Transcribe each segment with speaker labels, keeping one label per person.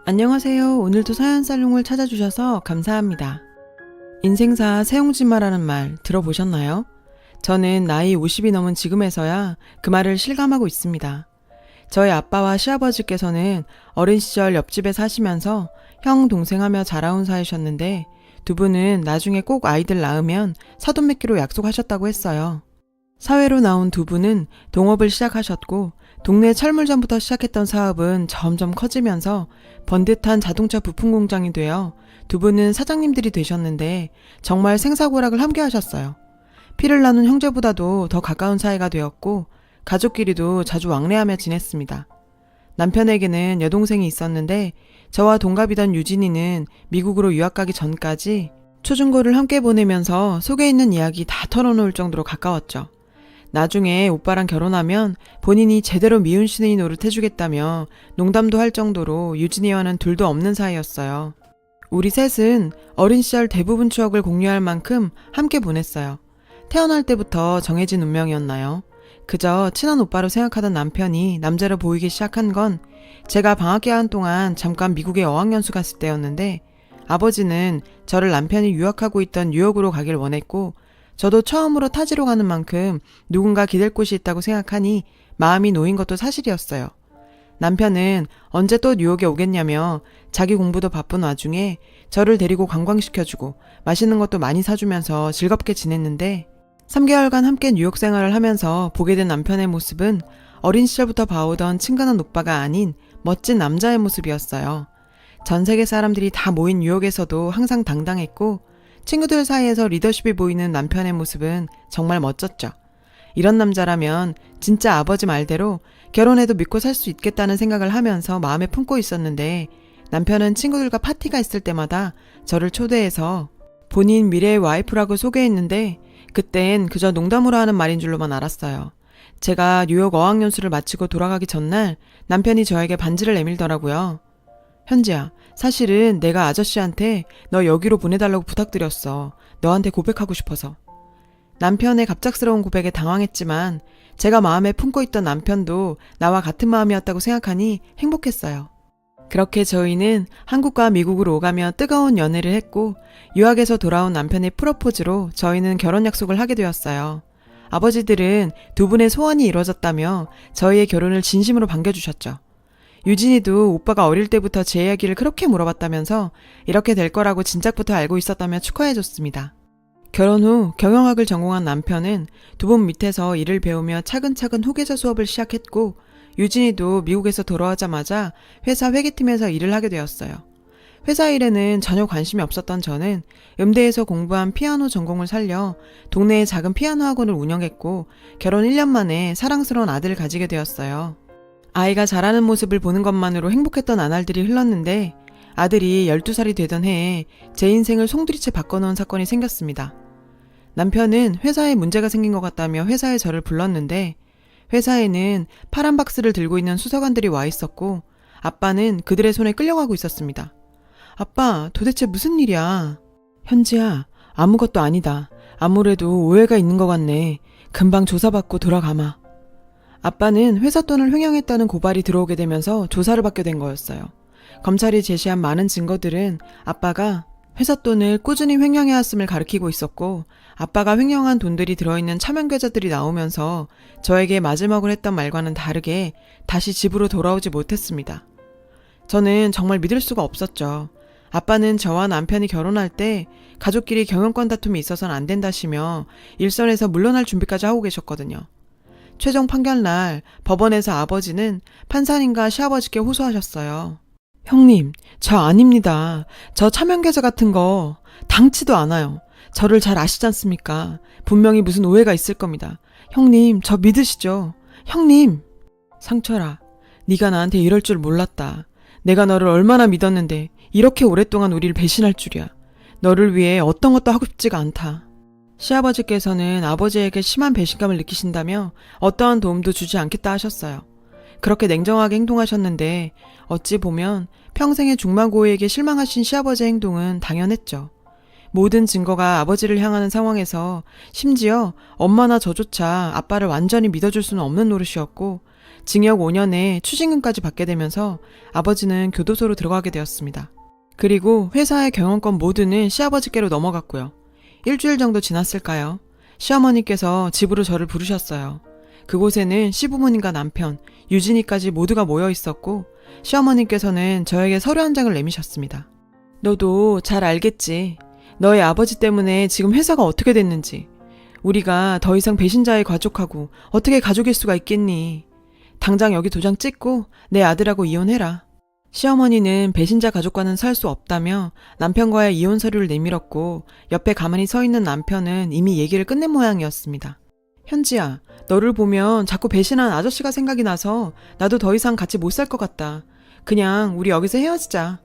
Speaker 1: 안녕하세요. 오늘도 사연살롱을 찾아주셔서 감사합니다. 인생사 세용지마라는 말 들어보셨나요? 저는 나이 50이 넘은 지금에서야 그 말을 실감하고 있습니다. 저희 아빠와 시아버지께서는 어린 시절 옆집에 사시면서 형, 동생하며 자라온 사이셨는데 두 분은 나중에 꼭 아이들 낳으면 사돈 맺기로 약속하셨다고 했어요. 사회로 나온 두 분은 동업을 시작하셨고 동네 철물점부터 시작했던 사업은 점점 커지면서 번듯한 자동차 부품 공장이 되어 두 분은 사장님들이 되셨는데 정말 생사고락을 함께 하셨어요. 피를 나눈 형제보다도 더 가까운 사이가 되었고 가족끼리도 자주 왕래하며 지냈습니다. 남편에게는 여동생이 있었는데 저와 동갑이던 유진이는 미국으로 유학 가기 전까지 초중고를 함께 보내면서 속에 있는 이야기 다 털어놓을 정도로 가까웠죠. 나중에 오빠랑 결혼하면 본인이 제대로 미운 신의 노릇 해주겠다며 농담도 할 정도로 유진이와는 둘도 없는 사이였어요. 우리 셋은 어린 시절 대부분 추억을 공유할 만큼 함께 보냈어요. 태어날 때부터 정해진 운명이었나요? 그저 친한 오빠로 생각하던 남편이 남자로 보이기 시작한 건 제가 방학 기간 동안 잠깐 미국에 어학연수 갔을 때였는데 아버지는 저를 남편이 유학하고 있던 뉴욕으로 가길 원했고 저도 처음으로 타지로 가는 만큼 누군가 기댈 곳이 있다고 생각하니 마음이 놓인 것도 사실이었어요. 남편은 언제 또 뉴욕에 오겠냐며 자기 공부도 바쁜 와중에 저를 데리고 관광시켜주고 맛있는 것도 많이 사주면서 즐겁게 지냈는데 3개월간 함께 뉴욕 생활을 하면서 보게 된 남편의 모습은 어린 시절부터 봐오던 친근한 오빠가 아닌 멋진 남자의 모습이었어요. 전 세계 사람들이 다 모인 뉴욕에서도 항상 당당했고 친구들 사이에서 리더십이 보이는 남편의 모습은 정말 멋졌죠. 이런 남자라면 진짜 아버지 말대로 결혼해도 믿고 살 수 있겠다는 생각을 하면서 마음에 품고 있었는데 남편은 친구들과 파티가 있을 때마다 저를 초대해서 본인 미래의 와이프라고 소개했는데 그땐 그저 농담으로 하는 말인 줄로만 알았어요. 제가 뉴욕 어학연수를 마치고 돌아가기 전날 남편이 저에게 반지를 내밀더라고요. 현지야, 사실은 내가 아저씨한테 너 여기로 보내달라고 부탁드렸어. 너한테 고백하고 싶어서. 남편의 갑작스러운 고백에 당황했지만 제가 마음에 품고 있던 남편도 나와 같은 마음이었다고 생각하니 행복했어요. 그렇게 저희는 한국과 미국으로 오가며 뜨거운 연애를 했고 유학에서 돌아온 남편의 프로포즈로 저희는 결혼 약속을 하게 되었어요. 아버지들은 두 분의 소원이 이루어졌다며 저희의 결혼을 진심으로 반겨주셨죠. 유진이도 오빠가 어릴 때부터 제 이야기를 그렇게 물어봤다면서 이렇게 될 거라고 진작부터 알고 있었다며 축하해줬습니다. 결혼 후 경영학을 전공한 남편은 두 분 밑에서 일을 배우며 차근차근 후계자 수업을 시작했고 유진이도 미국에서 돌아오자마자 회사 회계팀에서 일을 하게 되었어요. 회사 일에는 전혀 관심이 없었던 저는 음대에서 공부한 피아노 전공을 살려 동네의 작은 피아노 학원을 운영했고 결혼 1년 만에 사랑스러운 아들을 가지게 되었어요. 아이가 자라는 모습을 보는 것만으로 행복했던 나날들이 흘렀는데 아들이 12살이 되던 해에 제 인생을 송두리째 바꿔놓은 사건이 생겼습니다. 남편은 회사에 문제가 생긴 것 같다며 회사에 저를 불렀는데 회사에는 파란 박스를 들고 있는 수사관들이 와 있었고 아빠는 그들의 손에 끌려가고 있었습니다. 아빠, 도대체 무슨 일이야? 현지야, 아무것도 아니다. 아무래도 오해가 있는 것 같네. 금방 조사받고 돌아가마. 아빠는 회사 돈을 횡령했다는 고발이 들어오게 되면서 조사를 받게 된 거였어요. 검찰이 제시한 많은 증거들은 아빠가 회사 돈을 꾸준히 횡령해왔음을 가리키고 있었고 아빠가 횡령한 돈들이 들어있는 차명 계좌들이 나오면서 저에게 마지막으로 했던 말과는 다르게 다시 집으로 돌아오지 못했습니다. 저는 정말 믿을 수가 없었죠. 아빠는 저와 남편이 결혼할 때 가족끼리 경영권 다툼이 있어서는 안 된다시며 일선에서 물러날 준비까지 하고 계셨거든요. 최종 판결날 법원에서 아버지는 판사님과 시아버지께 호소하셨어요. 형님, 저 아닙니다. 저 차명계좌 같은 거 당치도 않아요. 저를 잘 아시지 않습니까? 분명히 무슨 오해가 있을 겁니다. 형님, 저 믿으시죠? 형님! 상철아, 네가 나한테 이럴 줄 몰랐다. 내가 너를 얼마나 믿었는데 이렇게 오랫동안 우리를 배신할 줄이야. 너를 위해 어떤 것도 하고 싶지가 않다. 시아버지께서는 아버지에게 심한 배신감을 느끼신다며 어떠한 도움도 주지 않겠다 하셨어요. 그렇게 냉정하게 행동하셨는데 어찌 보면 평생의 중마고에게 실망하신 시아버지의 행동은 당연했죠. 모든 증거가 아버지를 향하는 상황에서 심지어 엄마나 저조차 아빠를 완전히 믿어줄 수는 없는 노릇이었고 징역 5년에 추징금까지 받게 되면서 아버지는 교도소로 들어가게 되었습니다. 그리고 회사의 경영권 모두는 시아버지께로 넘어갔고요. 일주일 정도 지났을까요? 시어머니께서 집으로 저를 부르셨어요. 그곳에는 시부모님과 남편, 유진이까지 모두가 모여 있었고 시어머니께서는 저에게 서류 한 장을 내미셨습니다. 너도 잘 알겠지. 너의 아버지 때문에 지금 회사가 어떻게 됐는지. 우리가 더 이상 배신자의 가족하고 어떻게 가족일 수가 있겠니. 당장 여기 도장 찍고 내 아들하고 이혼해라. 시어머니는 배신자 가족과는 살 수 없다며 남편과의 이혼 서류를 내밀었고 옆에 가만히 서 있는 남편은 이미 얘기를 끝낸 모양이었습니다. 현지야, 너를 보면 자꾸 배신한 아저씨가 생각이 나서 나도 더 이상 같이 못 살 것 같다. 그냥 우리 여기서 헤어지자.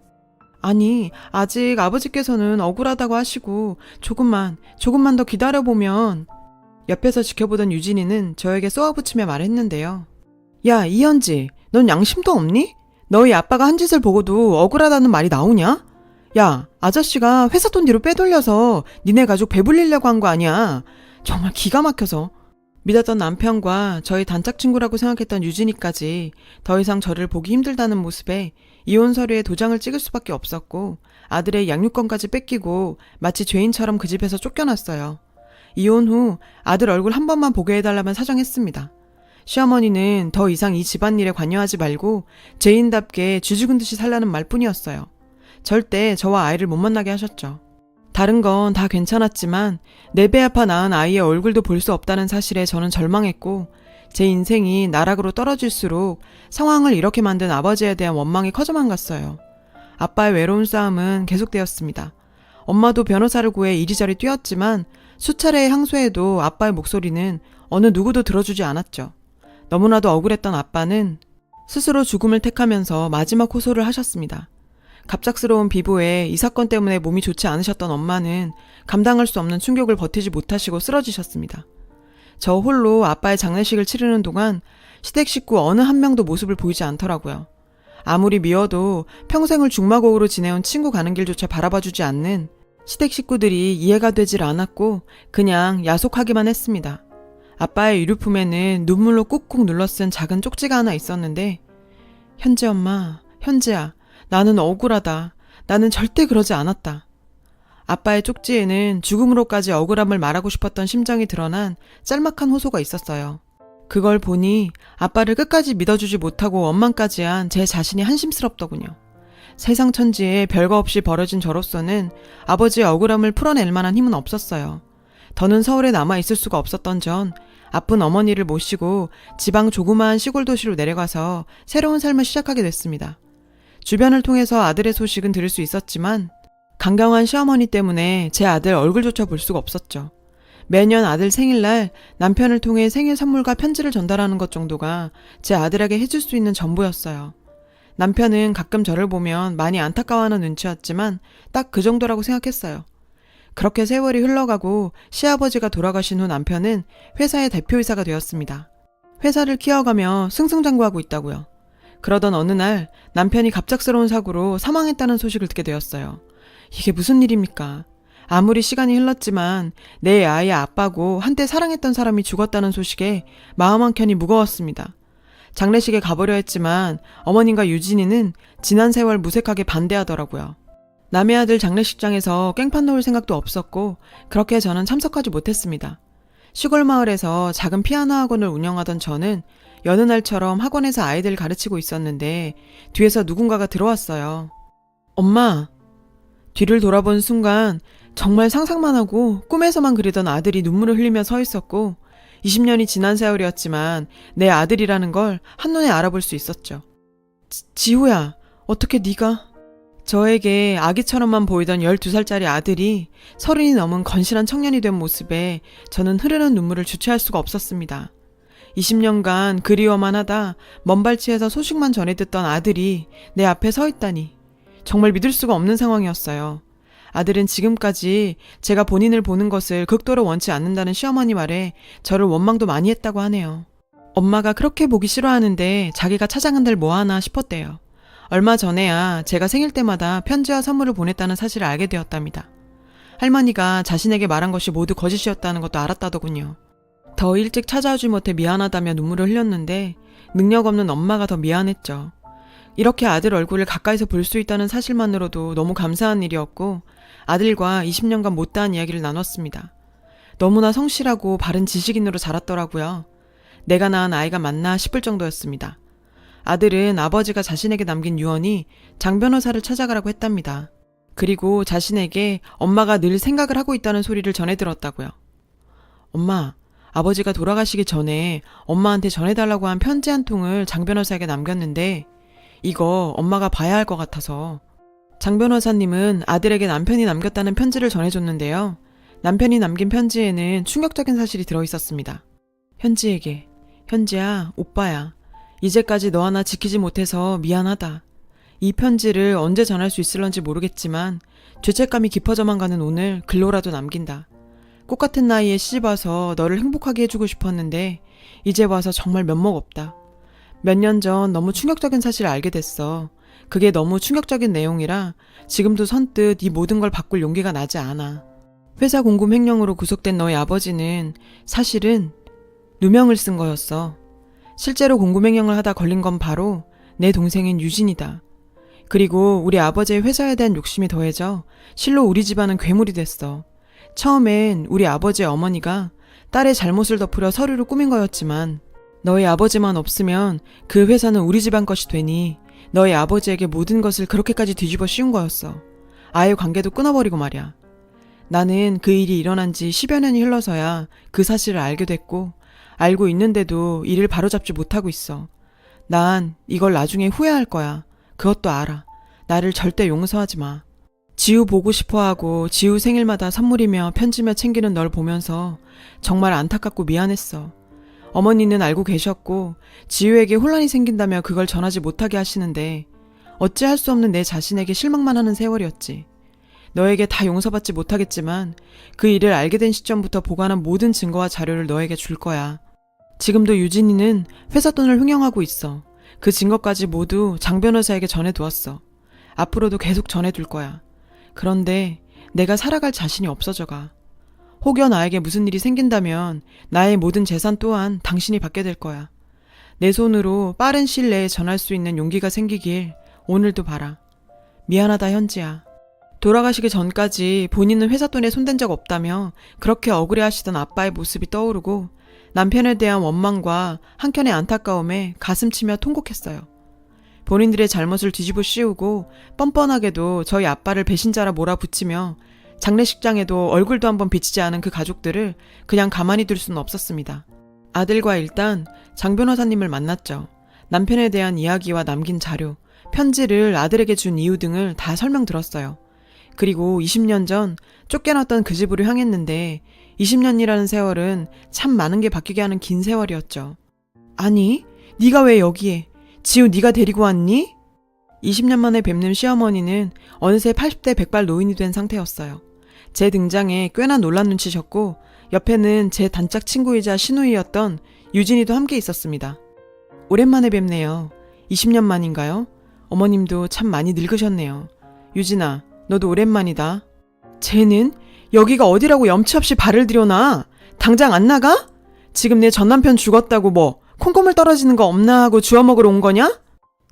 Speaker 1: 아니, 아직 아버지께서는 억울하다고 하시고 조금만 더 기다려보면. 옆에서 지켜보던 유진이는 저에게 쏘아붙이며 말했는데요. 야, 이현지, 넌 양심도 없니? 너희 아빠가 한 짓을 보고도 억울하다는 말이 나오냐? 야, 아저씨가 회사 돈 뒤로 빼돌려서 니네 가족 배불리려고 한 거 아니야. 정말 기가 막혀서. 믿었던 남편과 저희 단짝 친구라고 생각했던 유진이까지 더 이상 저를 보기 힘들다는 모습에 이혼 서류에 도장을 찍을 수밖에 없었고 아들의 양육권까지 뺏기고 마치 죄인처럼 그 집에서 쫓겨났어요. 이혼 후 아들 얼굴 한 번만 보게 해달라면 사정했습니다. 시어머니는 더 이상 이 집안일에 관여하지 말고 죄인답게 쥐죽은 듯이 살라는 말뿐이었어요. 절대 저와 아이를 못 만나게 하셨죠. 다른 건 다 괜찮았지만 내 배 아파 낳은 아이의 얼굴도 볼 수 없다는 사실에 저는 절망했고 제 인생이 나락으로 떨어질수록 상황을 이렇게 만든 아버지에 대한 원망이 커져만 갔어요. 아빠의 외로운 싸움은 계속되었습니다. 엄마도 변호사를 구해 이리저리 뛰었지만 수차례의 항소에도 아빠의 목소리는 어느 누구도 들어주지 않았죠. 너무나도 억울했던 아빠는 스스로 죽음을 택하면서 마지막 호소를 하셨습니다. 갑작스러운 비보에 이 사건 때문에 몸이 좋지 않으셨던 엄마는 감당할 수 없는 충격을 버티지 못하시고 쓰러지셨습니다. 저 홀로 아빠의 장례식을 치르는 동안 시댁 식구 어느 한 명도 모습을 보이지 않더라고요. 아무리 미워도 평생을 중마고우로 지내온 친구 가는 길조차 바라봐주지 않는 시댁 식구들이 이해가 되질 않았고 그냥 야속하기만 했습니다. 아빠의 유류품에는 눈물로 꾹꾹 눌러 쓴 작은 쪽지가 하나 있었는데 현지 엄마, 현지야, 나는 억울하다. 나는 절대 그러지 않았다. 아빠의 쪽지에는 죽음으로까지 억울함을 말하고 싶었던 심정이 드러난 짤막한 호소가 있었어요. 그걸 보니 아빠를 끝까지 믿어주지 못하고 원망까지 한 제 자신이 한심스럽더군요. 세상 천지에 별거 없이 벌어진 저로서는 아버지의 억울함을 풀어낼 만한 힘은 없었어요. 더는 서울에 남아있을 수가 없었던 전 아픈 어머니를 모시고 지방 조그마한 시골 도시로 내려가서 새로운 삶을 시작하게 됐습니다. 주변을 통해서 아들의 소식은 들을 수 있었지만 강경한 시어머니 때문에 제 아들 얼굴조차 볼 수가 없었죠. 매년 아들 생일날 남편을 통해 생일 선물과 편지를 전달하는 것 정도가 제 아들에게 해줄 수 있는 전부였어요. 남편은 가끔 저를 보면 많이 안타까워하는 눈치였지만 딱 그 정도라고 생각했어요. 그렇게 세월이 흘러가고 시아버지가 돌아가신 후 남편은 회사의 대표이사가 되었습니다. 회사를 키워가며 승승장구하고 있다고요. 그러던 어느 날 남편이 갑작스러운 사고로 사망했다는 소식을 듣게 되었어요. 이게 무슨 일입니까? 아무리 시간이 흘렀지만 내 아이의 아빠고 한때 사랑했던 사람이 죽었다는 소식에 마음 한켠이 무거웠습니다. 장례식에 가보려 했지만 어머님과 유진이는 지난 세월 무색하게 반대하더라고요. 남의 아들 장례식장에서 깽판 놓을 생각도 없었고 그렇게 저는 참석하지 못했습니다. 시골 마을에서 작은 피아노 학원을 운영하던 저는 여느 날처럼 학원에서 아이들 가르치고 있었는데 뒤에서 누군가가 들어왔어요. 엄마! 뒤를 돌아본 순간 정말 상상만 하고 꿈에서만 그리던 아들이 눈물을 흘리며 서 있었고 20년이 지난 세월이었지만 내 아들이라는 걸 한눈에 알아볼 수 있었죠. 지호야, 어떻게 네가... 저에게 아기처럼만 보이던 12살짜리 아들이 30이 넘은 건실한 청년이 된 모습에 저는 흐르는 눈물을 주체할 수가 없었습니다. 20년간 그리워만 하다 먼 발치에서 소식만 전해 듣던 아들이 내 앞에 서 있다니 정말 믿을 수가 없는 상황이었어요. 아들은 지금까지 제가 본인을 보는 것을 극도로 원치 않는다는 시어머니 말에 저를 원망도 많이 했다고 하네요. 엄마가 그렇게 보기 싫어하는데 자기가 찾아간들 뭐하나 싶었대요. 얼마 전에야 제가 생일 때마다 편지와 선물을 보냈다는 사실을 알게 되었답니다. 할머니가 자신에게 말한 것이 모두 거짓이었다는 것도 알았다더군요. 더 일찍 찾아오지 못해 미안하다며 눈물을 흘렸는데 능력 없는 엄마가 더 미안했죠. 이렇게 아들 얼굴을 가까이서 볼 수 있다는 사실만으로도 너무 감사한 일이었고 아들과 20년간 못다한 이야기를 나눴습니다. 너무나 성실하고 바른 지식인으로 자랐더라고요. 내가 낳은 아이가 맞나 싶을 정도였습니다. 아들은 아버지가 자신에게 남긴 유언이 장 변호사를 찾아가라고 했답니다. 그리고 자신에게 엄마가 늘 생각을 하고 있다는 소리를 전해 들었다고요. 엄마, 아버지가 돌아가시기 전에 엄마한테 전해달라고 한 편지 한 통을 장 변호사에게 남겼는데 이거 엄마가 봐야 할 것 같아서. 장 변호사님은 아들에게 남편이 남겼다는 편지를 전해줬는데요. 남편이 남긴 편지에는 충격적인 사실이 들어있었습니다. 현지에게, 현지야, 오빠야. 이제까지 너 하나 지키지 못해서 미안하다. 이 편지를 언제 전할 수 있을런지 모르겠지만 죄책감이 깊어져만 가는 오늘 글로라도 남긴다. 꽃같은 나이에 시집와서 너를 행복하게 해주고 싶었는데 이제 와서 정말 면목 없다. 몇 년 전 너무 충격적인 사실을 알게 됐어. 그게 너무 충격적인 내용이라 지금도 선뜻 이 모든 걸 바꿀 용기가 나지 않아. 회사 공금 횡령으로 구속된 너의 아버지는 사실은 누명을 쓴 거였어. 실제로 공금 횡령을 하다 걸린 건 바로 내 동생인 유진이다. 그리고 우리 아버지의 회사에 대한 욕심이 더해져 실로 우리 집안은 괴물이 됐어. 처음엔 우리 아버지의 어머니가 딸의 잘못을 덮으려 서류를 꾸민 거였지만 너희 아버지만 없으면 그 회사는 우리 집안 것이 되니 너희 아버지에게 모든 것을 그렇게까지 뒤집어 씌운 거였어. 아예 관계도 끊어버리고 말이야. 나는 그 일이 일어난 지 10여 년이 흘러서야 그 사실을 알게 됐고 알고 있는데도 이를 바로잡지 못하고 있어. 난 이걸 나중에 후회할 거야. 그것도 알아. 나를 절대 용서하지 마. 지우 보고 싶어하고 지우 생일마다 선물이며 편지며 챙기는 널 보면서 정말 안타깝고 미안했어. 어머니는 알고 계셨고 지우에게 혼란이 생긴다며 그걸 전하지 못하게 하시는데 어찌할 수 없는 내 자신에게 실망만 하는 세월이었지. 너에게 다 용서받지 못하겠지만 그 일을 알게 된 시점부터 보관한 모든 증거와 자료를 너에게 줄 거야. 지금도 유진이는 회사 돈을 횡령하고 있어. 그 증거까지 모두 장 변호사에게 전해두었어. 앞으로도 계속 전해둘 거야. 그런데 내가 살아갈 자신이 없어져가. 혹여 나에게 무슨 일이 생긴다면 나의 모든 재산 또한 당신이 받게 될 거야. 내 손으로 빠른 시일 내에 전할 수 있는 용기가 생기길 오늘도 바라. 미안하다 현지야. 돌아가시기 전까지 본인은 회사 돈에 손댄 적 없다며 그렇게 억울해하시던 아빠의 모습이 떠오르고 남편에 대한 원망과 한켠의 안타까움에 가슴 치며 통곡했어요. 본인들의 잘못을 뒤집어 씌우고 뻔뻔하게도 저희 아빠를 배신자라 몰아붙이며 장례식장에도 얼굴도 한번 비치지 않은 그 가족들을 그냥 가만히 둘 수는 없었습니다. 아들과 일단 장 변호사님을 만났죠. 남편에 대한 이야기와 남긴 자료, 편지를 아들에게 준 이유 등을 다 설명들었어요. 그리고 20년 전 쫓겨났던 그 집으로 향했는데 20년이라는 세월은 참 많은 게 바뀌게 하는 긴 세월이었죠. 아니, 네가 왜 여기에? 지우 네가 데리고 왔니? 20년 만에 뵙는 시어머니는 어느새 80대 100발 노인이 된 상태였어요. 제 등장에 꽤나 놀란 눈치셨고 옆에는 제 단짝 친구이자 시누이였던 유진이도 함께 있었습니다. 오랜만에 뵙네요. 20년 만인가요? 어머님도 참 많이 늙으셨네요. 유진아, 너도 오랜만이다. 쟤는 여기가 어디라고 염치 없이 발을 들여놔. 당장 안 나가? 지금 내 전남편 죽었다고 뭐 콩고물 떨어지는 거 없나 하고 주워 먹으러 온 거냐?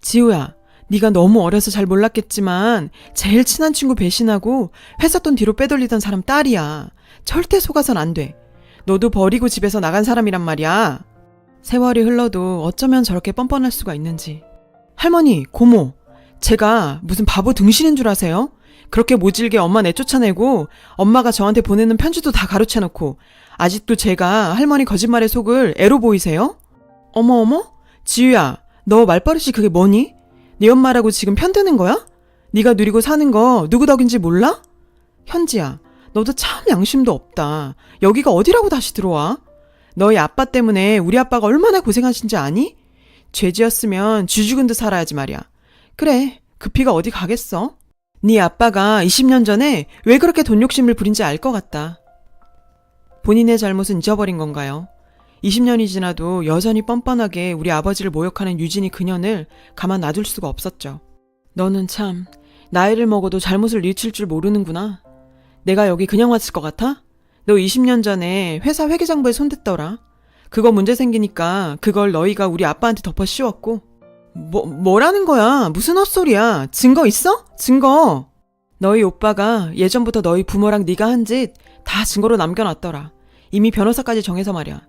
Speaker 1: 지우야, 네가 너무 어려서 잘 몰랐겠지만 제일 친한 친구 배신하고 회사 돈 뒤로 빼돌리던 사람 딸이야. 절대 속아선 안 돼. 너도 버리고 집에서 나간 사람이란 말이야. 세월이 흘러도 어쩌면 저렇게 뻔뻔할 수가 있는지. 할머니, 고모, 제가 무슨 바보 등신인 줄 아세요? 그렇게 모질게 엄마 내쫓아내고 엄마가 저한테 보내는 편지도 다 가로채놓고 아직도 제가 할머니 거짓말에 속을 애로 보이세요? 어머, 지우야, 너 말버릇이 그게 뭐니? 네 엄마라고 지금 편드는 거야? 네가 누리고 사는 거 누구 덕인지 몰라? 현지야, 너도 참 양심도 없다. 여기가 어디라고 다시 들어와? 너희 아빠 때문에 우리 아빠가 얼마나 고생하신지 아니? 죄 지었으면 쥐 죽은 듯 살아야지 말이야. 그래, 그 피가 어디 가겠어? 네 아빠가 20년 전에 왜 그렇게 돈 욕심을 부린지 알 것 같다. 본인의 잘못은 잊어버린 건가요? 20년이 지나도 여전히 뻔뻔하게 우리 아버지를 모욕하는 유진이 그년을 가만 놔둘 수가 없었죠. 너는 참 나이를 먹어도 잘못을 뉘칠 줄 모르는구나. 내가 여기 그냥 왔을 것 같아? 너 20년 전에 회사 회계장부에 손댔더라. 그거 문제 생기니까 그걸 너희가 우리 아빠한테 덮어 씌웠고. 뭐라는 거야? 무슨 헛소리야? 증거 있어? 증거. 너희 오빠가 예전부터 너희 부모랑 네가 한 짓 다 증거로 남겨놨더라. 이미 변호사까지 정해서 말이야.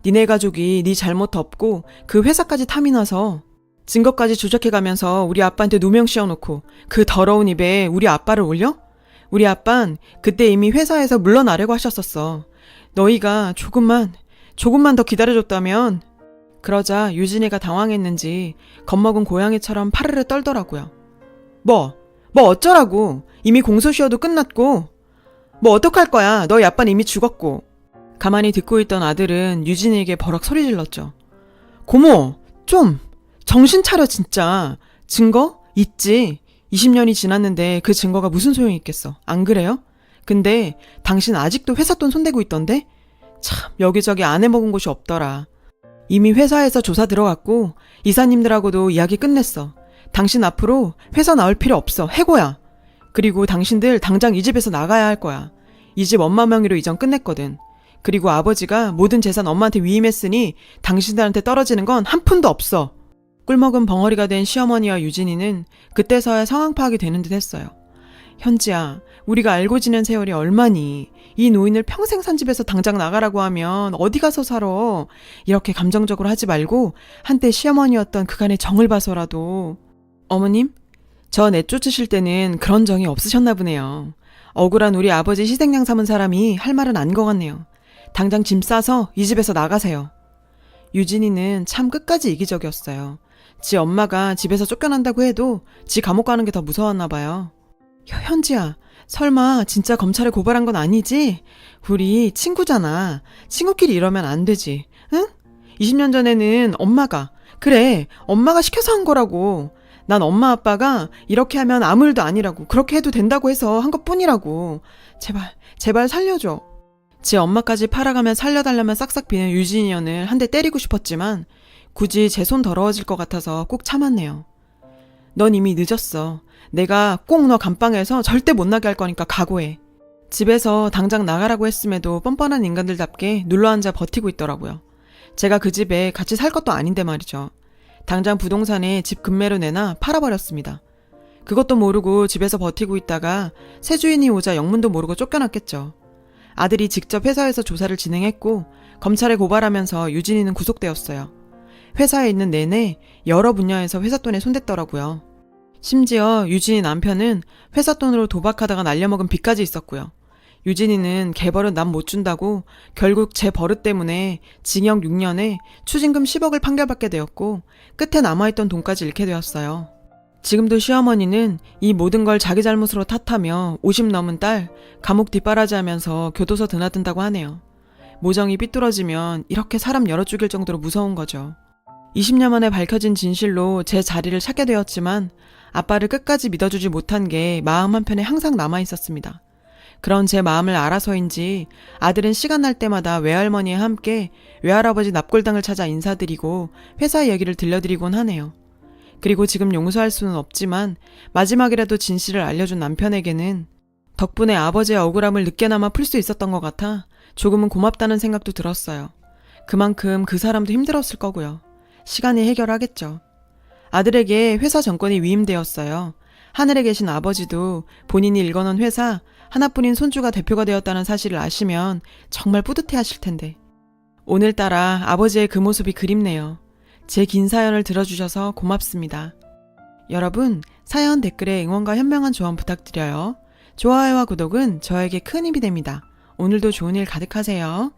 Speaker 1: 니네 가족이 네 잘못 덮고 그 회사까지 탐이 나서 증거까지 조작해가면서 우리 아빠한테 누명 씌워놓고 그 더러운 입에 우리 아빠를 올려? 우리 아빤 그때 이미 회사에서 물러나려고 하셨었어. 너희가 조금만 더 기다려줬다면. 그러자 유진이가 당황했는지 겁먹은 고양이처럼 파르르 떨더라고요. 뭐 어쩌라고. 이미 공소시효도 끝났고. 뭐 어떡할 거야. 너희 아빠는 이미 죽었고. 가만히 듣고 있던 아들은 유진이에게 버럭 소리 질렀죠. 고모, 좀 정신 차려 진짜. 증거? 있지. 20년이 지났는데 그 증거가 무슨 소용이 있겠어. 안 그래요? 근데 당신 아직도 회사 돈 손대고 있던데? 참 여기저기 안 해먹은 곳이 없더라. 이미 회사에서 조사 들어갔고 이사님들하고도 이야기 끝냈어. 당신 앞으로 회사 나올 필요 없어. 해고야. 그리고 당신들 당장 이 집에서 나가야 할 거야. 이 집 엄마 명의로 이전 끝냈거든. 그리고 아버지가 모든 재산 엄마한테 위임했으니 당신들한테 떨어지는 건 한 푼도 없어. 꿀먹은 벙어리가 된 시어머니와 유진이는 그때서야 상황 파악이 되는 듯 했어요. 현지야, 우리가 알고 지낸 세월이 얼마니? 이 노인을 평생 산 집에서 당장 나가라고 하면 어디 가서 살아? 이렇게 감정적으로 하지 말고 한때 시어머니였던 그간의 정을 봐서라도. 어머님? 저 내쫓으실 때는 그런 정이 없으셨나 보네요. 억울한 우리 아버지 희생양 삼은 사람이 할 말은 아닌 것 같네요. 당장 짐 싸서 이 집에서 나가세요. 유진이는 참 끝까지 이기적이었어요. 지 엄마가 집에서 쫓겨난다고 해도 지 감옥 가는 게 더 무서웠나 봐요. 현지야, 설마 진짜 검찰에 고발한 건 아니지? 우리 친구잖아. 친구끼리 이러면 안 되지. 응? 20년 전에는 엄마가 시켜서 한 거라고. 난 엄마 아빠가 이렇게 하면 아무 일도 아니라고, 그렇게 해도 된다고 해서 한 것뿐이라고. 제발 살려줘. 지 엄마까지 팔아가며 살려달라면 싹싹 비는 유진이언을 한 대 때리고 싶었지만 굳이 제 손 더러워질 것 같아서 꼭 참았네요. 넌 이미 늦었어. 내가 꼭 너 감방에서 절대 못 나게 할 거니까 각오해. 집에서 당장 나가라고 했음에도 뻔뻔한 인간들답게 눌러앉아 버티고 있더라고요. 제가 그 집에 같이 살 것도 아닌데 말이죠. 당장 부동산에 집 급매로 내놔 팔아버렸습니다. 그것도 모르고 집에서 버티고 있다가 새 주인이 오자 영문도 모르고 쫓겨났겠죠. 아들이 직접 회사에서 조사를 진행했고 검찰에 고발하면서 유진이는 구속되었어요. 회사에 있는 내내 여러 분야에서 회사 돈에 손댔더라고요. 심지어 유진이 남편은 회사 돈으로 도박하다가 날려먹은 빚까지 있었고요. 유진이는 개벌은 남 못 준다고 결국 제 버릇 때문에 징역 6년에 추징금 10억을 판결받게 되었고 끝에 남아있던 돈까지 잃게 되었어요. 지금도 시어머니는 이 모든 걸 자기 잘못으로 탓하며 50 넘은 딸 감옥 뒷바라지하면서 교도소 드나든다고 하네요. 모정이 삐뚤어지면 이렇게 사람 열어 죽일 정도로 무서운 거죠. 20년 만에 밝혀진 진실로 제 자리를 찾게 되었지만 아빠를 끝까지 믿어주지 못한 게 마음 한편에 항상 남아있었습니다. 그런 제 마음을 알아서인지 아들은 시간 날 때마다 외할머니와 함께 외할아버지 납골당을 찾아 인사드리고 회사 얘기를 들려드리곤 하네요. 그리고 지금 용서할 수는 없지만 마지막이라도 진실을 알려준 남편에게는 덕분에 아버지의 억울함을 늦게나마 풀 수 있었던 것 같아 조금은 고맙다는 생각도 들었어요. 그만큼 그 사람도 힘들었을 거고요. 시간이 해결하겠죠. 아들에게 회사 정권이 위임되었어요. 하늘에 계신 아버지도 본인이 일궈놓은 회사 하나뿐인 손주가 대표가 되었다는 사실을 아시면 정말 뿌듯해하실 텐데. 오늘따라 아버지의 그 모습이 그립네요. 제 긴 사연을 들어주셔서 고맙습니다. 여러분, 사연 댓글에 응원과 현명한 조언 부탁드려요. 좋아요와 구독은 저에게 큰 힘이 됩니다. 오늘도 좋은 일 가득하세요.